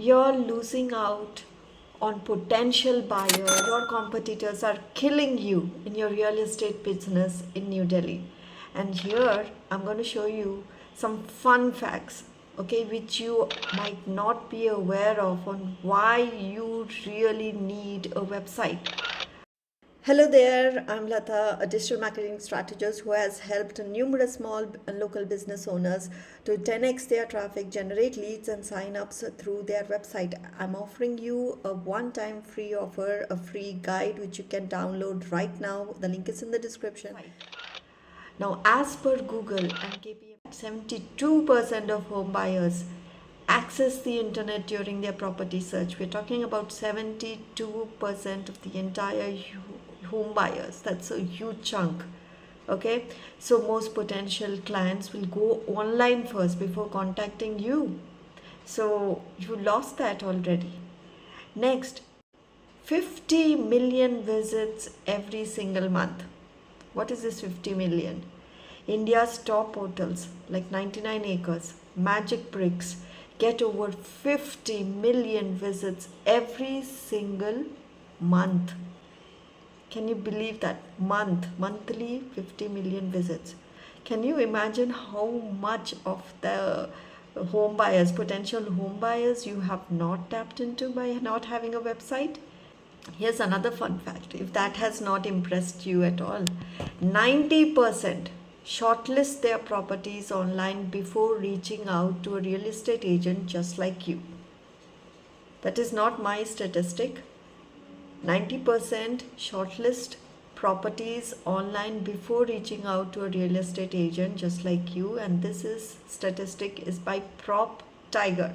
you're losing out on potential buyers. Your competitors are killing you in your real estate business in New Delhi. And here I'm going to show you some fun facts, okay, which you might not be aware of on why you really need a website. Hello there, I'm Lata, a digital marketing strategist who has helped numerous small and local business owners to 10x their traffic, generate leads, and sign ups through their website. I'm offering you a one time free offer, a free guide which you can download right now. The link is in the description. Now, as per Google and KPM, 72% of home buyers access the internet during their property search. We're talking about 72% of the entire home buyers. That's a huge chunk. Okay, so most potential clients will go online first before contacting you. So you lost that already. Next, 50 million visits every single month. What is this 50 million? India's top hotels like 99 Acres, Magic Bricks get over 50 million visits every single month. Can you believe that? Monthly 50 million visits. Can you imagine how much of the home buyers, potential home buyers, you have not tapped into by not having a website? Here's another fun fact, if that has not impressed you at all. 90% shortlist their properties online before reaching out to a real estate agent just like you. That is not my statistic. 90% shortlist properties online before reaching out to a real estate agent just like you, and this is statistic is by Prop Tiger.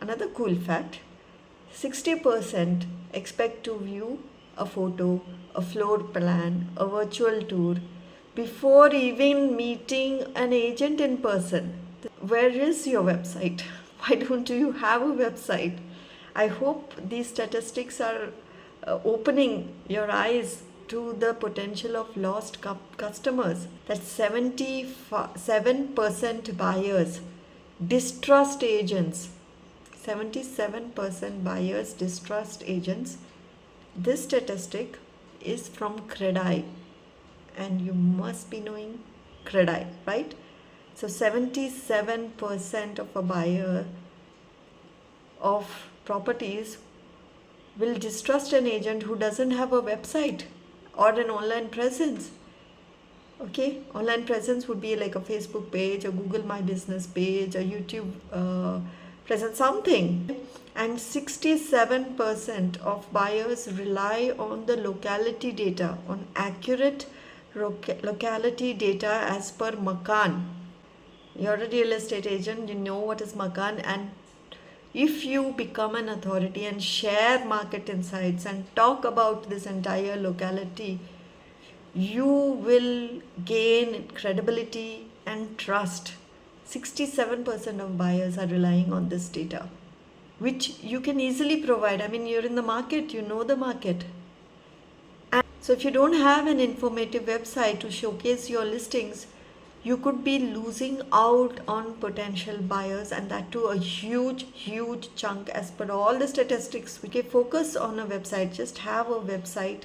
Another cool fact, 60% expect to view a photo, a floor plan, a virtual tour before even meeting an agent in person. Where is your website? Why don't you have a website? I hope these statistics are opening your eyes to the potential of lost customers. That 77% buyers distrust agents. 77% buyers distrust agents. This statistic is from Credai, and you must be knowing Credai, right? So 77% of a buyer of properties will distrust an agent who doesn't have a website or an online presence. Okay, online presence would be like a Facebook page, a Google My Business page, a YouTube presence, something. And 67% of buyers rely on the locality data, on accurate locality data as per Makan. You're a real estate agent, you know what is Makan, and if you become an authority and share market insights and talk about this entire locality, you will gain credibility and trust. 67% of buyers are relying on this data, which you can easily provide. I mean, you're in the market, you know the market. And so if you don't have an informative website to showcase your listings, you could be losing out on potential buyers, and that too a huge chunk as per all the statistics. We can focus on a website, just have a website,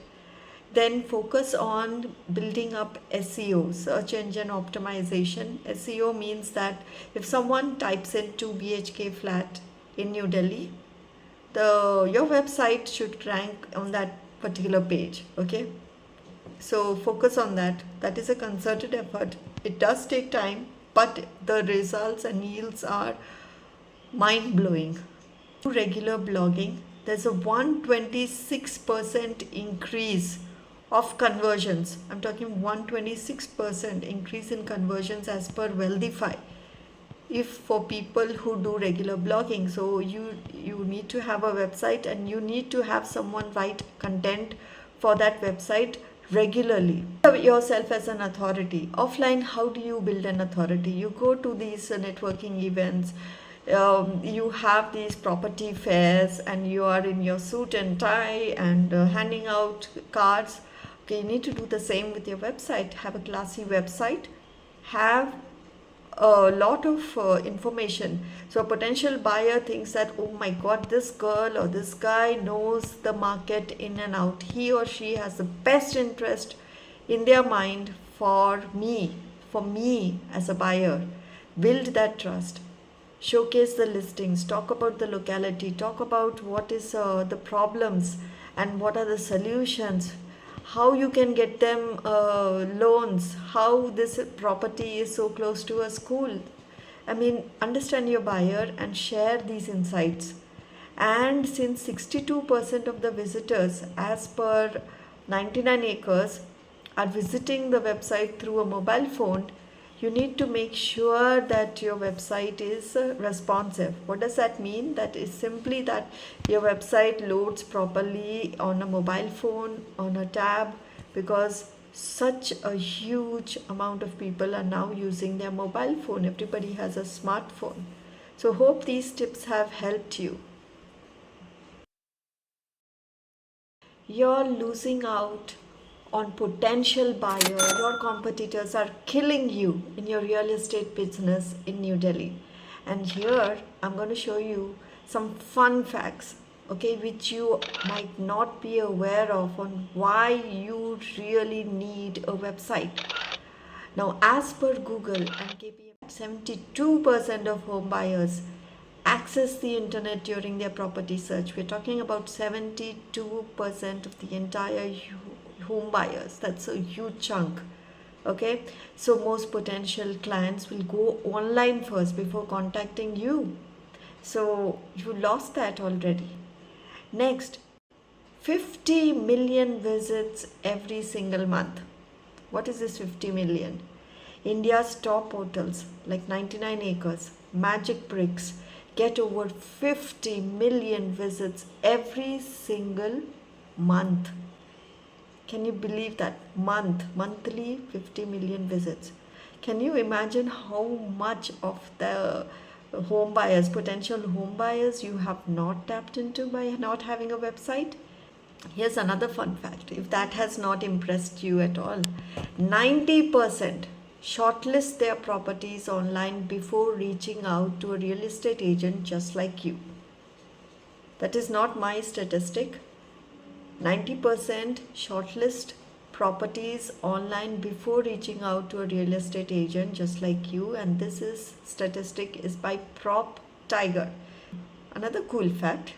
then focus on building up SEO, search engine optimization. SEO means that if someone types in 2 BHK flat in New Delhi, your website should rank on that particular page. Okay, so focus on that. That is a concerted effort. It does take time, but the results and yields are mind-blowing. Regular blogging, there's a 126% increase of conversions. I'm talking 126% increase in conversions as per Wealthify. If for people who do regular blogging, so you need to have a website and you need to have someone write content for that website regularly. Yourself as an authority. Offline, how do you build an authority? You go to these networking events, you have these property fairs, and you are in your suit and tie and handing out cards. Okay, you need to do the same with your website. Have a classy website, have a lot of information. So a potential buyer thinks that, oh my god, this girl or this guy knows the market in and out. He or she has the best interest in their mind for me as a buyer. Build that trust. Showcase the listings, talk about the locality, talk about what is the problems and what are the solutions, how you can get them loans, how this property is so close to a school. I mean, understand your buyer and share these insights. And since 62% of the visitors, as per 99 acres, are visiting the website through a mobile phone, you need to make sure that your website is responsive. What does that mean? That is simply that your website loads properly on a mobile phone, on a tab, because such a huge amount of people are now using their mobile phone. Everybody has a smartphone. So hope these tips have helped you. You're losing out on potential buyer. Your competitors are killing you in your real estate business in New Delhi. And here I'm going to show you some fun facts, okay, which you might not be aware of on why you really need a website. Now, as per Google and KPM, 72% of home buyers access the internet during their property search. We're talking about 72% of the entire home buyers. That's a huge chunk. Okay, so most potential clients will go online first before contacting you. So you lost that already. Next, 50 million visits every single month. What is this 50 million? India's top hotels like 99 acres, Magic Bricks get over 50 million visits every single month. Can you believe that? Monthly 50 million visits. Can you imagine how much of the home buyers, potential home buyers, you have not tapped into by not having a website? Here's another fun fact, if that has not impressed you at all. 90% shortlist their properties online before reaching out to a real estate agent just like you. That is not my statistic. 90% shortlist properties online before reaching out to a real estate agent just like you, and this is statistic is by Prop Tiger. Another cool fact,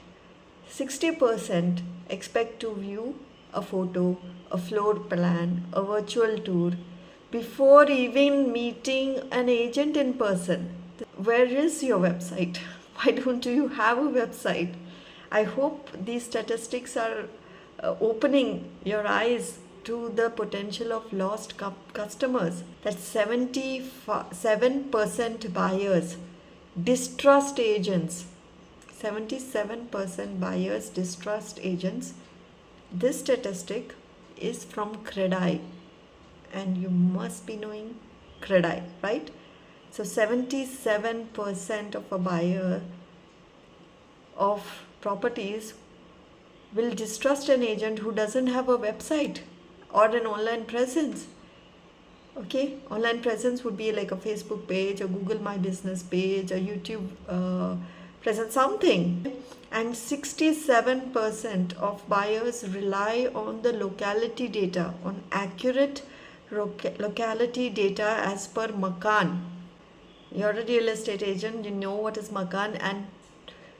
60% expect to view a photo, a floor plan, a virtual tour before even meeting an agent in person. Where is your website? Why don't you have a website? I hope these statistics are opening your eyes to the potential of lost customers. That 77% buyers distrust agents. 77% buyers distrust agents. This statistic is from Credai, and you must be knowing Credai, right? So 77% of a buyer of properties will distrust an agent who doesn't have a website or an online presence. Okay, online presence would be like a Facebook page, a Google My Business page, a YouTube presence, something. And 67% of buyers rely on the locality data, on accurate locality data as per Makan. You're a real estate agent, you know what is Makan, and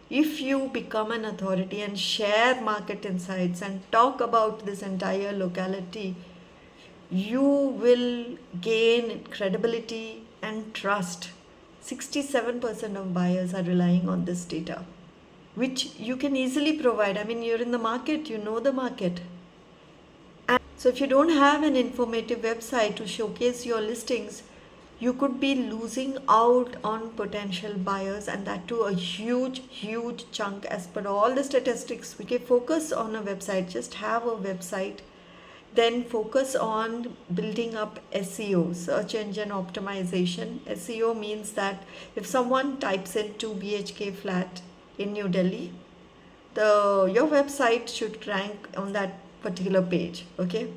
if you become an authority and share market insights and talk about this entire locality, you will gain credibility and trust. 67% of buyers are relying on this data, which you can easily provide. I mean, you're in the market, you know the market. And so if you don't have an informative website to showcase your listings, you could be losing out on potential buyers, and that too a huge chunk as per all the statistics. We can focus on a website, just have a website, then focus on building up SEO, search engine optimization. SEO means that if someone types in 2 BHK flat in New Delhi, your website should rank on that particular page. Okay,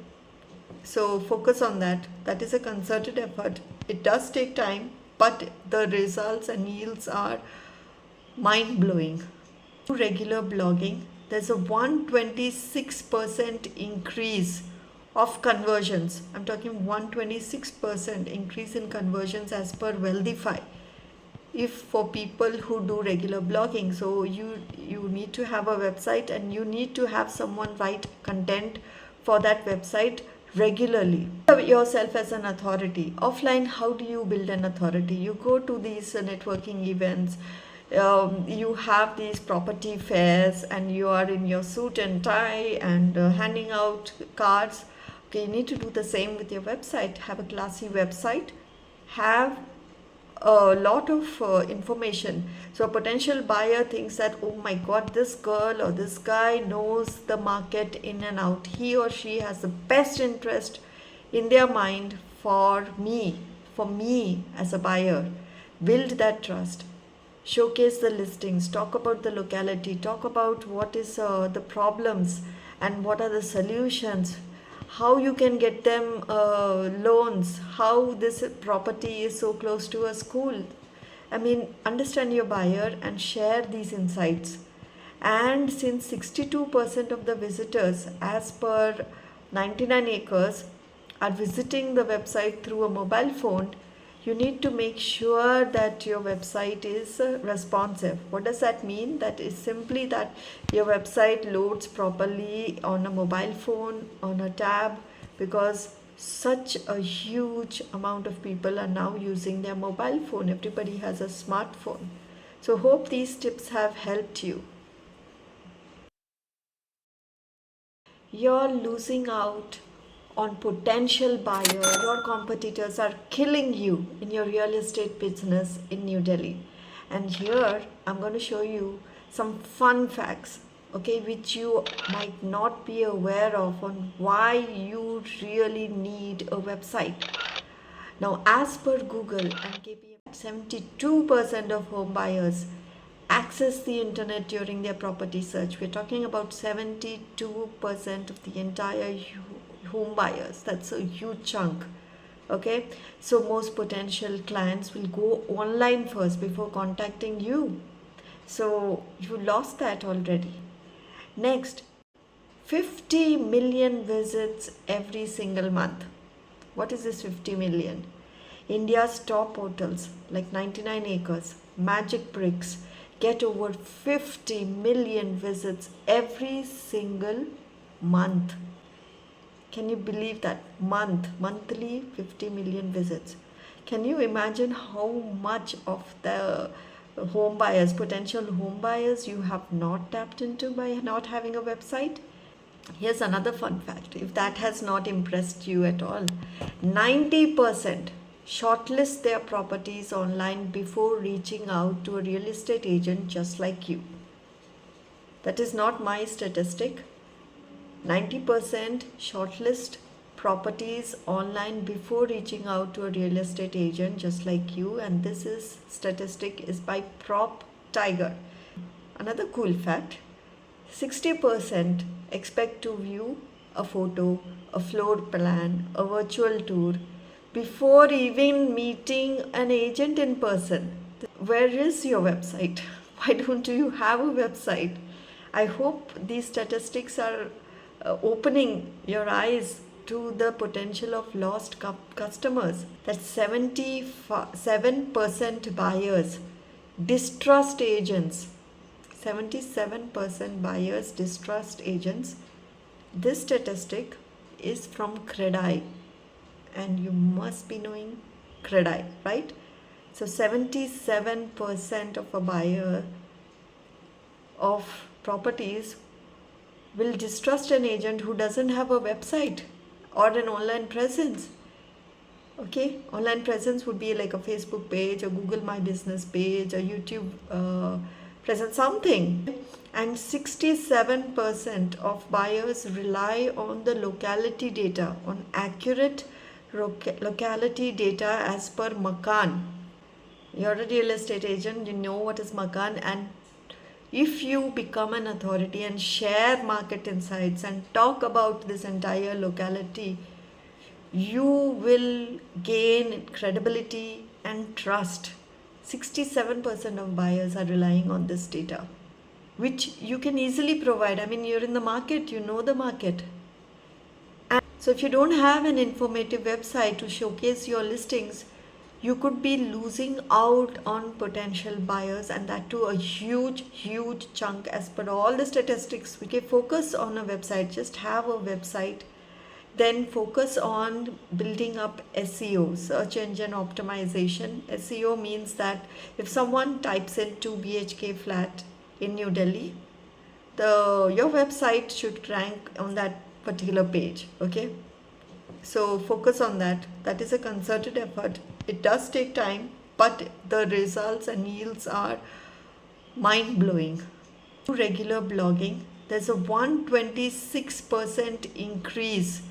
so focus on that. That is a concerted effort. It does take time, but the results and yields are mind-blowing. Regular blogging, there's a 126% increase of conversions. I'm talking 126% increase in conversions as per Wealthify. If for people who do regular blogging, so you need to have a website and you need to have someone write content for that website regularly. Yourself as an authority. Offline, how do you build an authority? You go to these networking events, you have these property fairs, and you are in your suit and tie and handing out cards. Okay, you need to do the same with your website. Have a classy website, have a lot of information, so a potential buyer thinks that, oh my god, this girl or this guy knows the market in and out, he or she has the best interest in their mind for me as a buyer. Build that trust, showcase the listings, talk about the locality, talk about what is the problems and what are the solutions, how you can get them loans, how this property is so close to a school. I mean, understand your buyer and share these insights. And since 62% of the visitors, as per 99 acres, are visiting the website through a mobile phone, you need to make sure that your website is responsive. What does that mean? That is simply that your website loads properly on a mobile phone, on a tab, because such a huge amount of people are now using their mobile phone. Everybody has a smartphone. So hope these tips have helped you. You're losing out on potential buyer. Your competitors are killing you in your real estate business in New Delhi. And here I'm going to show you some fun facts, okay, which you might not be aware of, on why you really need a website. Now, as per Google and KPM, 72% of home buyers access the internet during their property search. We're talking about 72% of the entire home buyers. That's a huge chunk. Okay, so most potential clients will go online first before contacting you. So you lost that already. Next, 50 million visits every single month. What is this 50 million? India's top portals like 99 acres, Magic Bricks get over 50 million visits every single month. Can you believe that? Monthly 50 million visits. Can you imagine how much of the home buyers, potential home buyers, you have not tapped into by not having a website? Here's another fun fact, if that has not impressed you at all. 90% shortlist their properties online before reaching out to a real estate agent just like you. That is not my statistic. 90% shortlist properties online before reaching out to a real estate agent just like you, and this is statistic is by Prop Tiger. Another cool fact, 60% expect to view a photo, a floor plan, a virtual tour before even meeting an agent in person. Where is your website? Why don't you have a website? I hope these statistics are opening your eyes to the potential of lost customers. That 77% buyers distrust agents. 77% buyers distrust agents. This statistic is from Credai, and you must be knowing Credai, right? So 77% of a buyer of properties will distrust an agent who doesn't have a website or an online presence. Okay, online presence would be like a Facebook page, a Google My Business page, a YouTube presence, something. And 67% of buyers rely on the locality data, on accurate locality data as per Makan. You're a real estate agent, you know what is Makan, and if you become an authority and share market insights and talk about this entire locality, you will gain credibility, and trust. 67% of buyers are relying on this data, which you can easily provide. I mean, you're in the market, you know the market. And so if you don't have an informative website to showcase your listings, you could be losing out on potential buyers, and that too a huge chunk as per all the statistics. Okay, focus on a website, just have a website. Then focus on building up SEO, search engine optimization. SEO means that if someone types in 2 BHK flat in New Delhi, your website should rank on that particular page. Okay, so focus on that. That is a concerted effort. It does take time, but the results and yields are mind blowing. Regular blogging, there's a 126% increase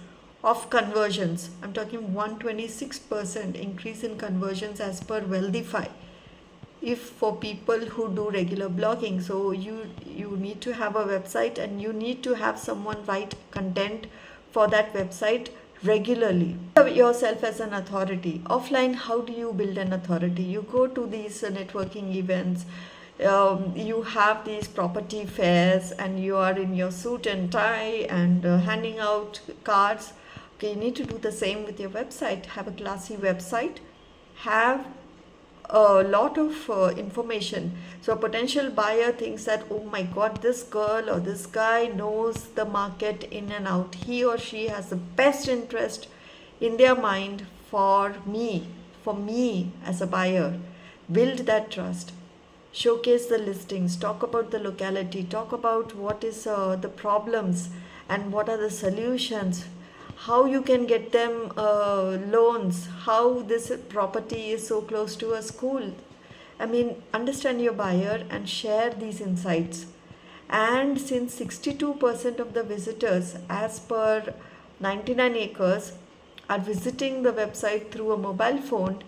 of conversions. I'm talking 126% increase in conversions as per Wealthify. If for people who do regular blogging, so you need to have a website and you need to have someone write content for that website regularly. Yourself as an authority. Offline, how do you build an authority? You go to these networking events, you have these property fairs, and you are in your suit and tie and handing out cards. Okay, you need to do the same with your website. Have a classy website, have a lot of information, so a potential buyer thinks that, oh my god, this girl or this guy knows the market in and out. He or she has the best interest in their mind for me as a buyer. Build that trust. Showcase the listings, talk about the locality, talk about what is the problems and what are the solutions, how you can get them loans, how this property is so close to a school. I mean, understand your buyer and share these insights. And since 62% of the visitors, as per 99 acres, are visiting the website through a mobile phone,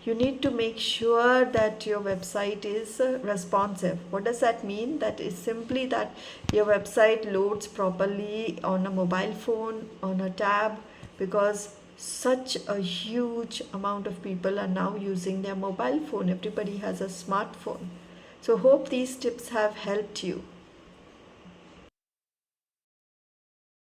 you need to make sure that your website is responsive. What does that mean? That is simply that your website loads properly on a mobile phone, on a tab, because such a huge amount of people are now using their mobile phone. Everybody has a smartphone. So hope these tips have helped you.